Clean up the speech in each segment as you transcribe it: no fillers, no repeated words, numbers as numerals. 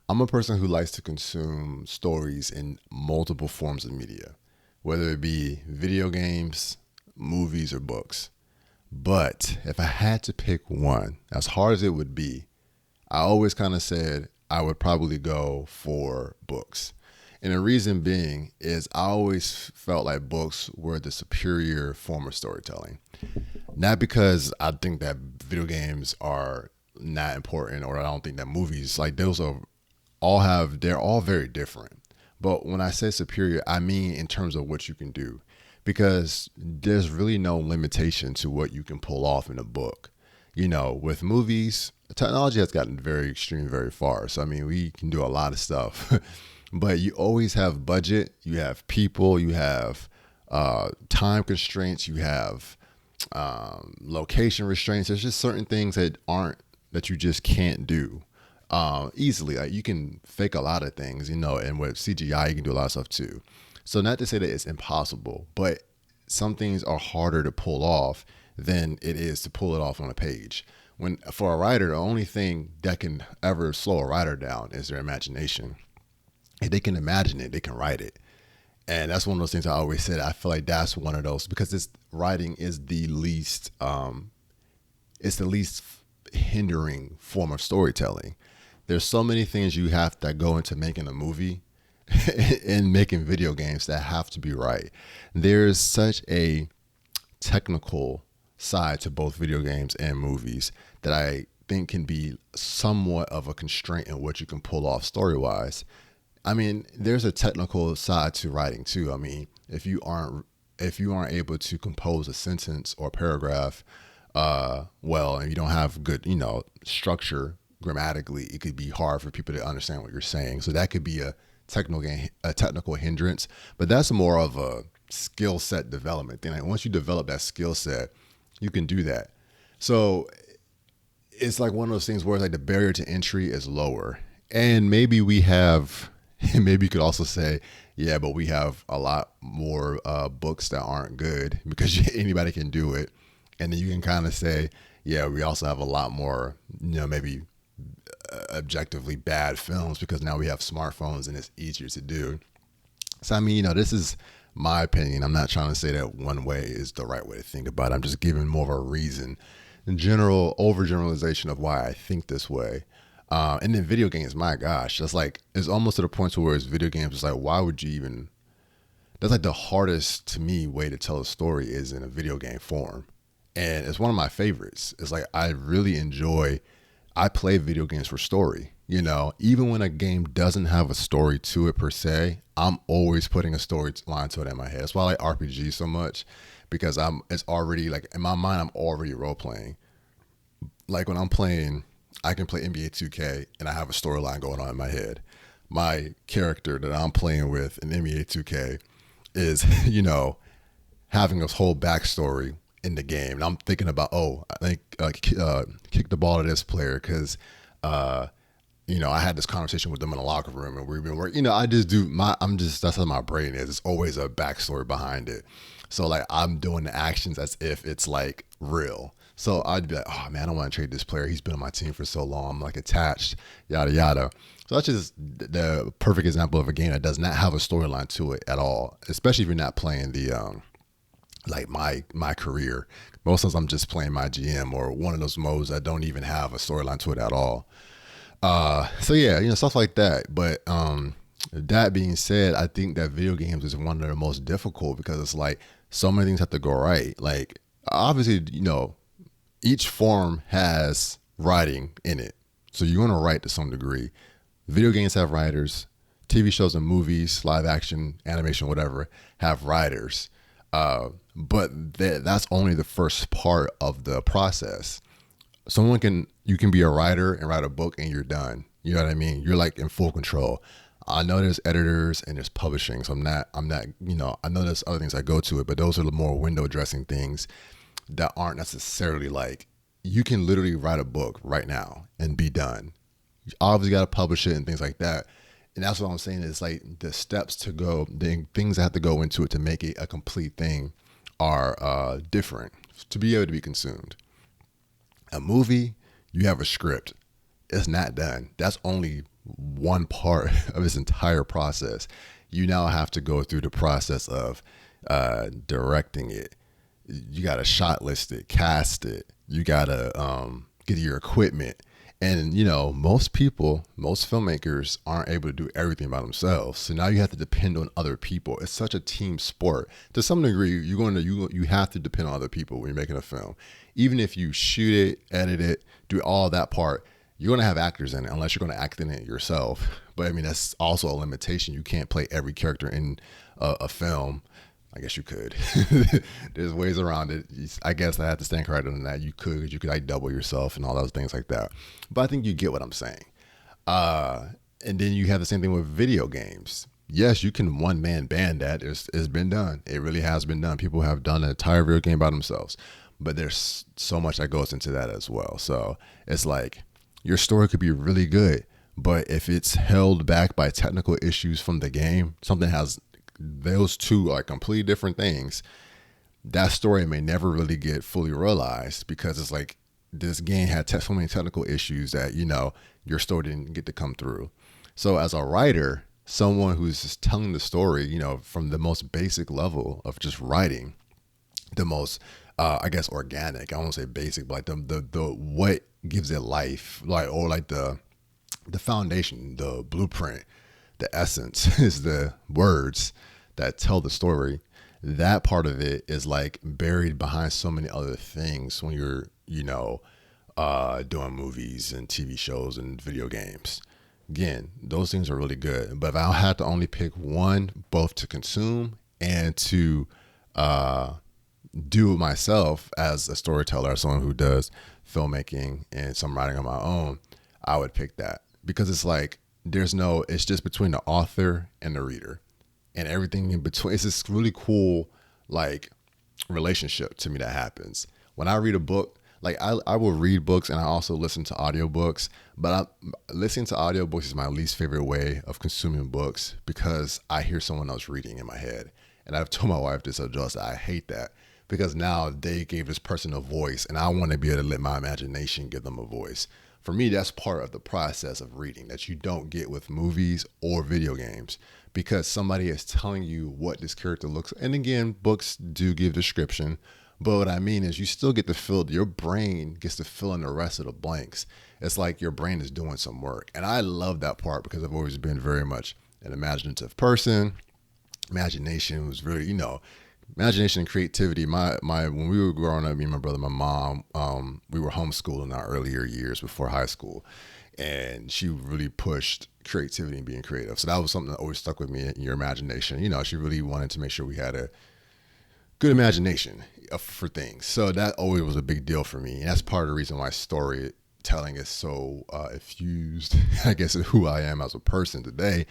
I'm a person who likes to consume stories in multiple forms of media, whether it be video games, movies, or books. But if I had to pick one, as hard as it would be, I always kind of said I would probably go for books. And the reason being is I always felt like books were the superior form of storytelling. Not because I think that video games are not important or I don't think that movies, like those are they're all very different. But when I say superior, I mean in terms of what you can do. Because there's really no limitation to what you can pull off in a book. With movies, technology has gotten very extreme very far. So I mean we can do a lot of stuff. But you always have budget, you have people, you have time constraints, you have location restraints. There's just certain things that you just can't do easily. Like you can fake a lot of things, and with CGI you can do a lot of stuff too. So not to say that it's impossible, but some things are harder to pull off than it is to pull it off on a page. When for a writer, the only thing that can ever slow a writer down is their imagination. If they can imagine it, they can write it. And that's one of those things I always said. I feel like that's one of those because this writing is it's the least hindering form of storytelling. There's so many things you have that go into making a movie and making video games that have to be right. There's such a technical side to both video games and movies that I think can be somewhat of a constraint in what you can pull off story wise. I mean, there's a technical side to writing too. I mean, if you aren't able to compose a sentence or paragraph well, and you don't have good, structure grammatically, it could be hard for people to understand what you're saying. So that could be a technical hindrance, but that's more of a skill set development thing. Like once you develop that skill set, you can do that. So it's like one of those things where it's like the barrier to entry is lower, and maybe we have. Maybe you could also say, yeah, but we have a lot more books that aren't good because anybody can do it. And then you can kind of say, yeah, we also have a lot more, maybe objectively bad films because now we have smartphones and it's easier to do. So, I mean, this is my opinion. I'm not trying to say that one way is the right way to think about it. I'm just giving more of a reason, in general, overgeneralization of why I think this way. And then video games, my gosh, that's like, it's almost to the point to where it's video games. It's like, why would you even, that's like the hardest to me way to tell a story is in a video game form. And it's one of my favorites. It's like, I play video games for story, even when a game doesn't have a story to it per se, I'm always putting a storyline to it in my head. That's why I like RPG so much because it's already like in my mind, I'm already role playing. Like when I'm playing, I can play NBA 2K and I have a storyline going on in my head. My character that I'm playing with in NBA 2K is, having this whole backstory in the game. And I'm thinking about, I think kick the ball to this player because, I had this conversation with them in the locker room and we've been working, that's how my brain is. It's always a backstory behind it. So like I'm doing the actions as if it's like real. So I'd be like, oh man, I don't want to trade this player. He's been on my team for so long. I'm like attached, yada, yada. So that's just the perfect example of a game that does not have a storyline to it at all, especially if you're not playing like my career. Most times I'm just playing my GM or one of those modes that don't even have a storyline to it at all. So yeah, stuff like that. But that being said, I think that video games is one of the most difficult because it's like so many things have to go right. Like obviously, each form has writing in it. So you're going to write to some degree. Video games have writers. TV shows and movies, live action, animation, whatever, have writers. But that's only the first part of the process. You can be a writer and write a book and you're done. You know what I mean? You're like in full control. I know there's editors and there's publishing. So I'm not, I know there's other things that go to it, but those are the more window dressing things that aren't necessarily like, you can literally write a book right now and be done. You obviously got to publish it and things like that. And that's what I'm saying is like the steps to go, the things that have to go into it to make it a complete thing are different to be able to be consumed. A movie, you have a script. It's not done. That's only one part of this entire process. You now have to go through the process of directing it. You got to shot list it, cast it. You got to get your equipment. And, most people, most filmmakers aren't able to do everything by themselves. So now you have to depend on other people. It's such a team sport. To some degree, you have to depend on other people when you're making a film. Even if you shoot it, edit it, do all that part, you're going to have actors in it unless you're going to act in it yourself. But I mean, that's also a limitation. You can't play every character in a film. I guess you could. There's ways around it. I guess I have to stand corrected on that. You could like double yourself and all those things like that. But I think you get what I'm saying. And then you have the same thing with video games. Yes, you can one man band that. It's been done. It really has been done. People have done an entire video game by themselves. But there's so much that goes into that as well. So it's like your story could be really good, but if it's held back by technical issues from the game, something has those two are completely different things. That story may never really get fully realized because it's like this game had so many technical issues that, your story didn't get to come through. So as a writer, someone who's just telling the story, from the most basic level of just writing, the most, I guess, organic, I won't say basic, but like the what gives it life, like the foundation, the blueprint, the essence is the words that tell the story. That part of it is like buried behind so many other things when you're, doing movies and TV shows and video games. Again, those things are really good. But if I had to only pick one, both to consume and to do it myself as a storyteller, as someone who does filmmaking and some writing on my own, I would pick that because it's like, it's just between the author and the reader and everything in between. It's this really cool, like, relationship to me that happens. When I read a book, like I will read books and I also listen to audiobooks, but listening to audiobooks is my least favorite way of consuming books because I hear someone else reading in my head. And I've told my wife this, just I hate that because now they gave this person a voice and I want to be able to let my imagination give them a voice. For me, that's part of the process of reading that you don't get with movies or video games because somebody is telling you what this character looks. And again, books do give description, but what I mean is you still get to fill, your brain gets to fill in the rest of the blanks. It's like your brain is doing some work. And I love that part because I've always been very much an imaginative person. Imagination was very, imagination and creativity. My when we were growing up, me and my brother, my mom, we were homeschooled in our earlier years before high school, and she really pushed creativity and being creative. So that was something that always stuck with me in your imagination. She really wanted to make sure we had a good imagination for things. So that always was a big deal for me, and that's part of the reason why storytelling is so infused, I guess, in who I am as a person today.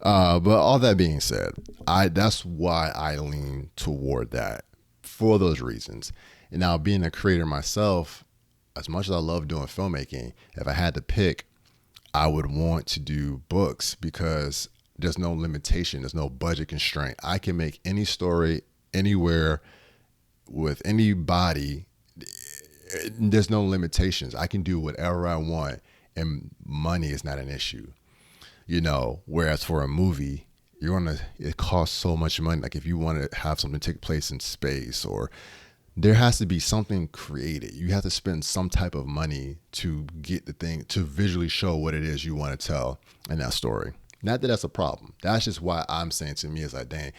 But all that being said, that's why I lean toward that for those reasons. And now being a creator myself, as much as I love doing filmmaking, if I had to pick, I would want to do books because there's no limitation. There's no budget constraint. I can make any story anywhere with anybody. There's no limitations. I can do whatever I want and money is not an issue. Whereas for a movie, it costs so much money. Like if you want to have something take place in space, or there has to be something created. You have to spend some type of money to get the thing, to visually show what it is you want to tell in that story. Not that that's a problem. That's just why I'm saying to me is like, dang,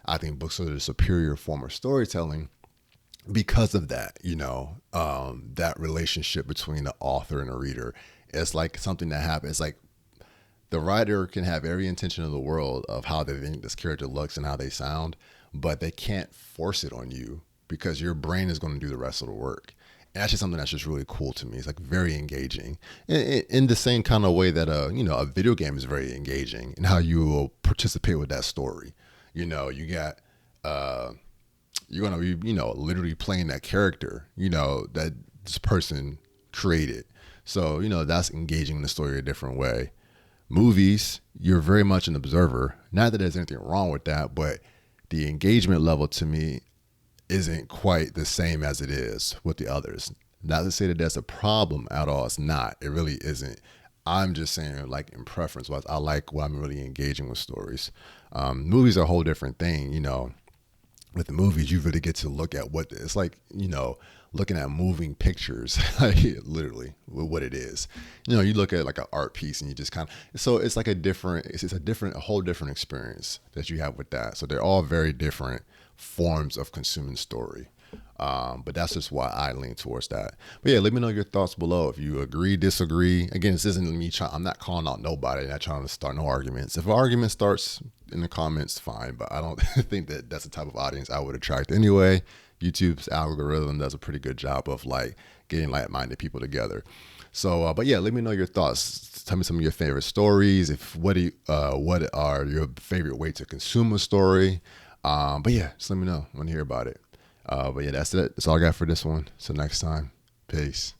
I think books are the superior form of storytelling because of that, that relationship between the author and the reader. It's like something that happens. It's like the writer can have every intention in the world of how they think this character looks and how they sound, but they can't force it on you because your brain is going to do the rest of the work. And that's just something that's just really cool to me. It's like very engaging in the same kind of way that a video game is very engaging in how you will participate with that story. You got you're going to be literally playing that character that this person created. So that's engaging in the story a different way. Movies, you're very much an observer. Not that there's anything wrong with that, but the engagement level to me isn't quite the same as it is with the others. Not to say that that's a problem at all. It's not. It really isn't. I'm just saying, like, in preference wise, I like when I'm really engaging with stories. Movies are a whole different thing, you know. With the movies, you really get to look at what it's like, you know, looking at moving pictures, like literally what it is. You know, you look at like an art piece and you just kind of, so it's like a whole different experience that you have with that. So they're all very different forms of consuming story. But that's just why I lean towards that. But yeah, let me know your thoughts below. If you agree, disagree. Again, this isn't me trying, I'm not calling out nobody, not trying to start no arguments. If an argument starts in the comments, fine. But I don't think that that's the type of audience I would attract anyway. YouTube's algorithm does a pretty good job of like getting like-minded people together. So, but yeah, let me know your thoughts. Tell me some of your favorite stories. What are your favorite way to consume a story? But yeah, just let me know. I want to hear about it. But yeah, that's it. That's all I got for this one. So next time, peace.